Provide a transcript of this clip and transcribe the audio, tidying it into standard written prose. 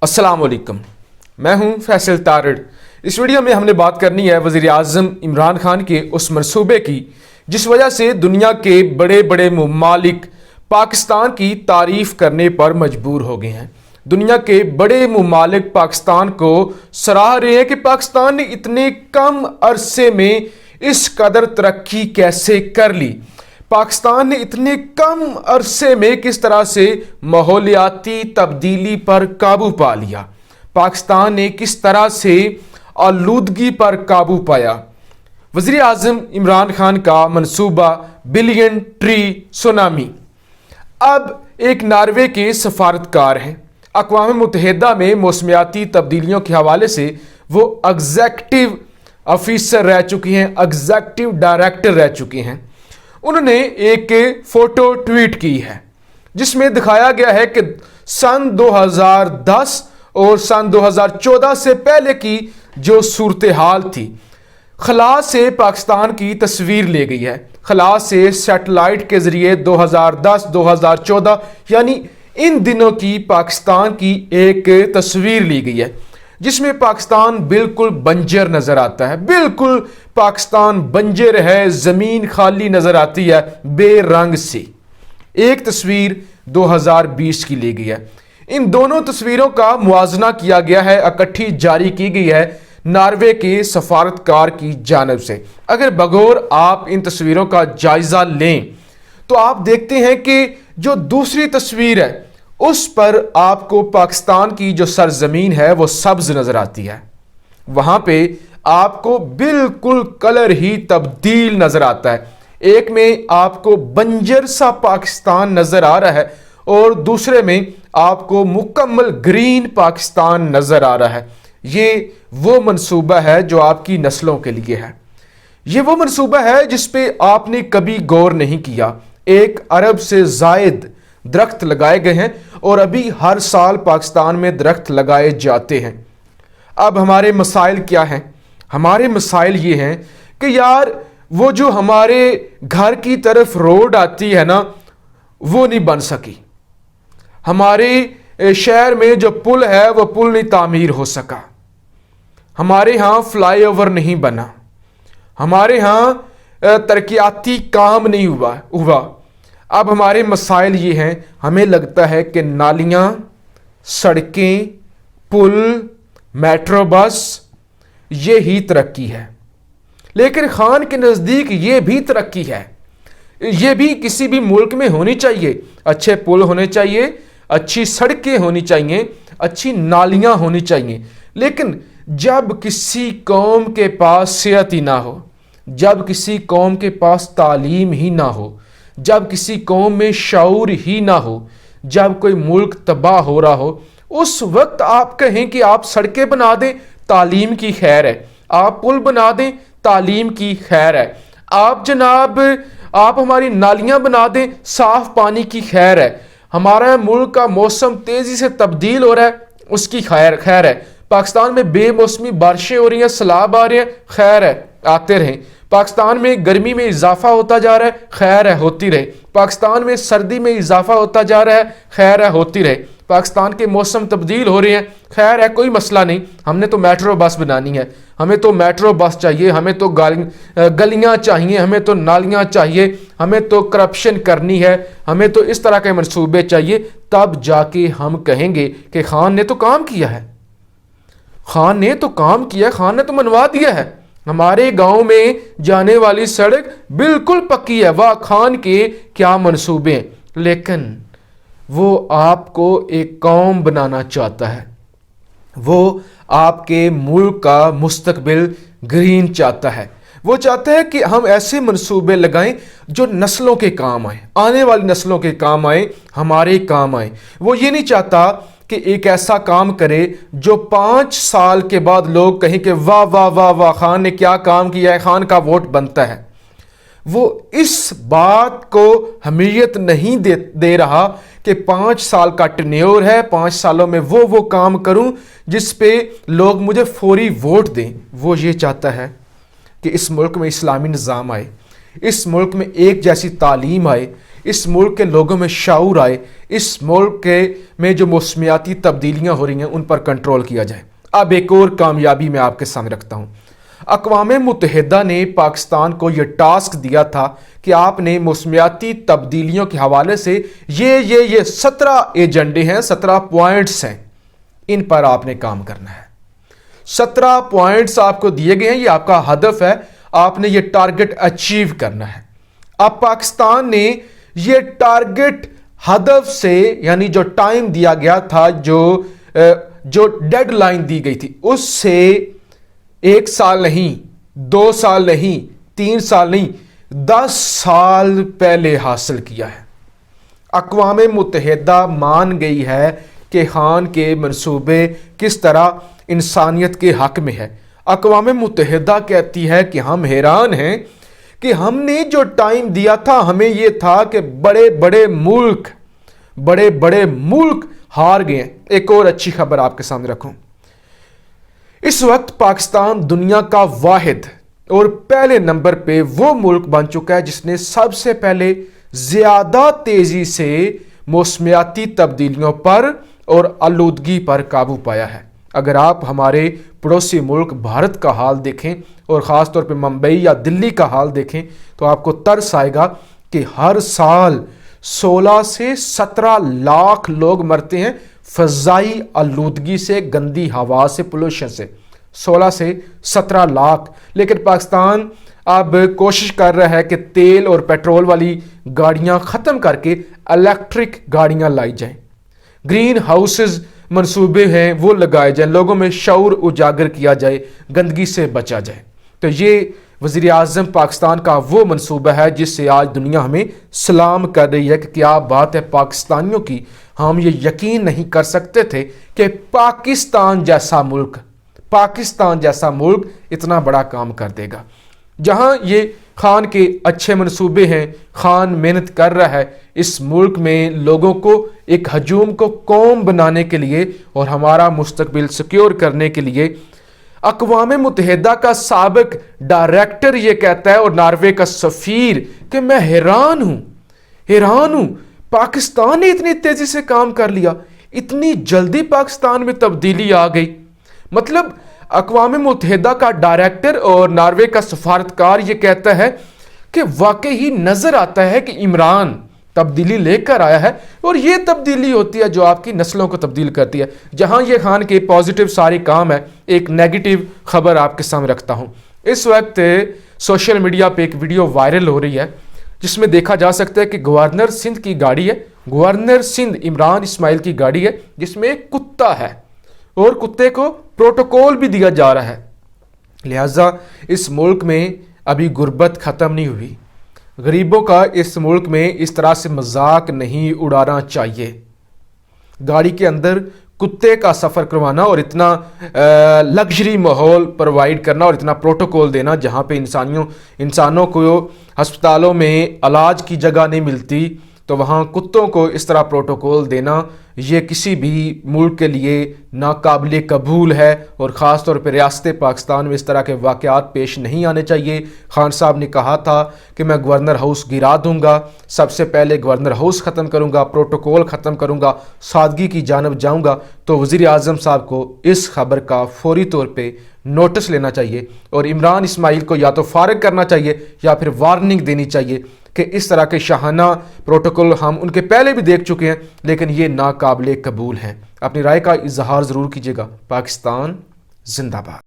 अस्सलाम वालेकुम, मैं हूं फैसल तारड़। इस वीडियो में हमने बात करनी है वज़ीर आज़म इमरान खान के उस मंसूबे की जिस वजह से दुनिया के बड़े बड़े ममालिक पाकिस्तान की तारीफ़ करने पर मजबूर हो गए हैं। दुनिया के बड़े ममालिक पाकिस्तान को सराह रहे हैं कि पाकिस्तान ने इतने कम अरसे में इस कदर तरक्की कैसे कर ली, पाकिस्तान ने इतने कम अरसे में किस तरह से माहौलियाती तब्दीली पर काबू पा लिया, पाकिस्तान ने किस तरह से आलूदगी पर काबू पाया। वज़ीर आज़म इमरान खान का मंसूबा बिलियन ट्री सुनामी। अब एक नॉर्वे के सफारतकार हैं, अक़वाम मुत्तहिदा में मौसमियाती तब्दीलियों के हवाले से वो एग्जेक्टिव ऑफिसर रह चुकी हैं, एग्जेक्टिव डायरेक्टर रह चुकी हैं। उन्होंने एक फ़ोटो ट्वीट की है जिसमें दिखाया गया है कि सन 2010 और सन 2014 से पहले की जो सूरत हाल थी, खला से पाकिस्तान की तस्वीर ली गई है। खला से सैटेलाइट के ज़रिए 2010-2014 यानी इन दिनों की पाकिस्तान की एक तस्वीर ली गई है जिसमें पाकिस्तान बिल्कुल बंजर नज़र आता है, बिल्कुल पाकिस्तान बंजर है, ज़मीन खाली नज़र आती है बेरंग सी। एक तस्वीर 2020 की ली गई है। इन दोनों तस्वीरों का मुआजना किया गया है, इकट्ठी जारी की गई है नॉर्वे के सफारतकार की जानिब से। अगर बगौर आप इन तस्वीरों का जायज़ा लें तो आप देखते हैं कि जो दूसरी तस्वीर है उस पर आपको पाकिस्तान की जो सरजमीन है वो सब्ज नज़र आती है, वहाँ पे आपको बिल्कुल कलर ही तब्दील नज़र आता है। एक में आपको बंजर सा पाकिस्तान नज़र आ रहा है और दूसरे में आपको मुकम्मल ग्रीन पाकिस्तान नज़र आ रहा है। ये वो मंसूबा है जो आपकी नस्लों के लिए है। ये वो मंसूबा है जिस पे आपने कभी गौर नहीं किया। 1 अरब से ज़ायद दरख्त लगाए गए हैं और अभी हर साल पाकिस्तान में दरख्त लगाए जाते हैं। अब हमारे मसाइल क्या हैं? हमारे मसाइल ये हैं कि यार वो जो हमारे घर की तरफ रोड आती है ना वो नहीं बन सकी, हमारे शहर में जो पुल है वो पुल नहीं तामीर हो सका, हमारे यहाँ फ्लाईओवर नहीं बना, हमारे यहाँ तरक्याती काम नहीं हुआ। अब हमारे मसाइल ये हैं, हमें लगता है कि नालियाँ, सड़कें, पुल, मेट्रो बस ये ही तरक्की है, लेकिन खान के नज़दीक ये भी तरक्की है। ये भी किसी भी मुल्क में होनी चाहिए। अच्छे पुल होने चाहिए, अच्छी सड़कें होनी चाहिए, अच्छी नालियाँ होनी चाहिए। लेकिन जब किसी कौम के पास सेहत ही ना हो, जब किसी कौम के पास तालीम ही ना हो, जब किसी कौम में शऊर ही ना हो, जब कोई मुल्क तबाह हो रहा हो, उस वक्त आप कहें कि आप सड़कें बना दें, तालीम की खैर है, आप पुल बना दें, तालीम की खैर है, आप जनाब आप हमारी नालियां बना दें, साफ पानी की खैर है, हमारा मुल्क का मौसम तेजी से तब्दील हो रहा है उसकी खैर है, पाकिस्तान में बेमौसमी बारिशें हो रही हैं, सैलाब आ रहे हैं, खैर है, आते रहें। पाकिस्तान में गर्मी में इजाफा होता जा रहा है, खैर है, होती रहे। पाकिस्तान में सर्दी में इजाफा होता जा रहा है, खैर है, होती रहे। पाकिस्तान के मौसम तब्दील हो रहे हैं, खैर है, कोई मसला नहीं। हमने तो मेट्रो बस बनानी है, हमें तो मेट्रो बस चाहिए, हमें तो गलियाँ चाहिए, हमें तो नालियाँ चाहिए, हमें तो करप्शन करनी है, हमें तो इस तरह के मंसूबे चाहिए। तब जाके हम कहेंगे कि खान ने तो काम किया है, खान ने तो काम किया, खान ने तो मनवा दिया है। हमारे गांव में जाने वाली सड़क बिल्कुल पक्की है, वाह खान के क्या मंसूबे हैं। लेकिन वो आपको एक कौम बनाना चाहता है, वो आपके मुल्क का मुस्तकबिल ग्रीन चाहता है। वो चाहता है कि हम ऐसे मंसूबे लगाएं जो नस्लों के काम आए, आने वाली नस्लों के काम आए, हमारे काम आए। वो ये नहीं चाहता कि एक ऐसा काम करे जो 5 साल के बाद लोग कहें कि वाह वाह वाह वाह खान ने क्या काम किया है, खान का वोट बनता है। वो इस बात को अहमियत नहीं दे रहा कि 5 साल का टेन्योर है, 5 सालों में वो काम करूं जिस पे लोग मुझे फौरी वोट दें। वो ये चाहता है कि इस मुल्क में इस्लामी निज़ाम आए, اس ملک میں ایک جیسی تعلیم آئے، اس ملک کے لوگوں میں شعور آئے، اس ملک میں جو موسمیاتی تبدیلیاں ہو رہی ہیں ان پر کنٹرول کیا جائے۔ اب ایک اور کامیابی میں آپ کے سامنے رکھتا ہوں۔ اقوام متحدہ نے پاکستان کو یہ ٹاسک دیا تھا کہ آپ نے موسمیاتی تبدیلیوں کے حوالے سے یہ 17 ایجنڈے ہیں، 17 پوائنٹس ہیں، ان پر آپ نے کام کرنا ہے۔ 17 پوائنٹس آپ کو دیے گئے ہیں، یہ آپ کا ہدف ہے، آپ نے یہ ٹارگٹ اچیو کرنا ہے۔ اب پاکستان نے یہ ٹارگٹ ہدف سے، یعنی جو ٹائم دیا گیا تھا، جو ڈیڈ لائن دی گئی تھی، اس سے 1 سال نہیں، 2 سال نہیں، 3 سال نہیں، 10 سال پہلے حاصل کیا ہے۔ اقوام متحدہ مان گئی ہے کہ خان کے منصوبے کس طرح انسانیت کے حق میں ہے۔ اقوام متحدہ کہتی ہے کہ ہم حیران ہیں کہ ہم نے جو ٹائم دیا تھا، ہمیں یہ تھا کہ بڑے بڑے ملک ہار گئے ہیں۔ ایک اور اچھی خبر آپ کے سامنے رکھوں، اس وقت پاکستان دنیا کا واحد اور پہلے نمبر پہ وہ ملک بن چکا ہے جس نے سب سے پہلے زیادہ تیزی سے موسمیاتی تبدیلیوں پر اور آلودگی پر قابو پایا ہے۔ اگر آپ ہمارے پڑوسی ملک بھارت کا حال دیکھیں اور خاص طور پہ ممبئی یا دلی کا حال دیکھیں تو آپ کو ترس آئے گا کہ ہر سال 16 سے 17 لاکھ لوگ مرتے ہیں فضائی آلودگی سے، گندی ہوا سے، پولوشن سے، 16 سے 17 لاکھ۔ لیکن پاکستان اب کوشش کر رہا ہے کہ تیل اور پیٹرول والی گاڑیاں ختم کر کے الیکٹرک گاڑیاں لائی جائیں، گرین ہاؤسز منصوبے ہیں وہ لگائے جائیں، لوگوں میں شعور اجاگر کیا جائے، گندگی سے بچا جائے۔ تو یہ وزیر اعظم پاکستان کا وہ منصوبہ ہے جس سے آج دنیا ہمیں سلام کر رہی ہے کہ کیا بات ہے پاکستانیوں کی۔ ہم یہ یقین نہیں کر سکتے تھے کہ پاکستان جیسا ملک اتنا بڑا کام کر دے گا۔ جہاں یہ خان کے اچھے منصوبے ہیں، خان محنت کر رہا ہے اس ملک میں لوگوں کو ایک ہجوم کو قوم بنانے کے لیے اور ہمارا مستقبل سیکیور کرنے کے لیے۔ اقوام متحدہ کا سابق ڈائریکٹر یہ کہتا ہے اور ناروے کا سفیر کہ میں حیران ہوں پاکستان نے اتنی تیزی سے کام کر لیا، اتنی جلدی پاکستان میں تبدیلی آ گئی۔ مطلب اقوام متحدہ کا ڈائریکٹر اور ناروے کا سفارتکار یہ کہتا ہے کہ واقعی نظر آتا ہے کہ عمران تبدیلی لے کر آیا ہے، اور یہ تبدیلی ہوتی ہے جو آپ کی نسلوں کو تبدیل کرتی ہے۔ جہاں یہ خان کے پازیٹیو سارے کام ہے، ایک نیگیٹو خبر آپ کے سامنے رکھتا ہوں۔ اس وقت سوشل میڈیا پہ ایک ویڈیو وائرل ہو رہی ہے جس میں دیکھا جا سکتا ہے کہ گورنر سندھ کی گاڑی ہے، گورنر سندھ عمران اسماعیل کی گاڑی ہے جس میں ایک کتا ہے اور کتے کو پروٹوکول بھی دیا جا رہا ہے۔ لہٰذا اس ملک میں ابھی غربت ختم نہیں ہوئی، غریبوں کا اس ملک میں اس طرح سے مذاق نہیں اڑانا چاہیے۔ گاڑی کے اندر کتے کا سفر کروانا اور اتنا لگژری ماحول پرووائڈ کرنا اور اتنا پروٹوکول دینا جہاں پہ انسانوں کو ہسپتالوں میں علاج کی جگہ نہیں ملتی، تو وہاں کتوں کو اس طرح پروٹوکول دینا یہ کسی بھی ملک کے لیے ناقابل قبول ہے، اور خاص طور پہ ریاست پاکستان میں اس طرح کے واقعات پیش نہیں آنے چاہیے۔ خان صاحب نے کہا تھا کہ میں گورنر ہاؤس گرا دوں گا، سب سے پہلے گورنر ہاؤس ختم کروں گا، پروٹوکول ختم کروں گا، سادگی کی جانب جاؤں گا۔ تو وزیر اعظم صاحب کو اس خبر کا فوری طور پہ نوٹس لینا چاہیے اور عمران اسماعیل کو یا تو فارغ کرنا چاہیے یا پھر وارننگ دینی چاہیے کہ اس طرح کے شاہانہ پروٹوکول ہم ان کے پہلے بھی دیکھ چکے ہیں لیکن یہ ناقابل قبول ہیں۔ اپنی رائے کا اظہار ضرور کیجیے گا۔ پاکستان زندہ باد۔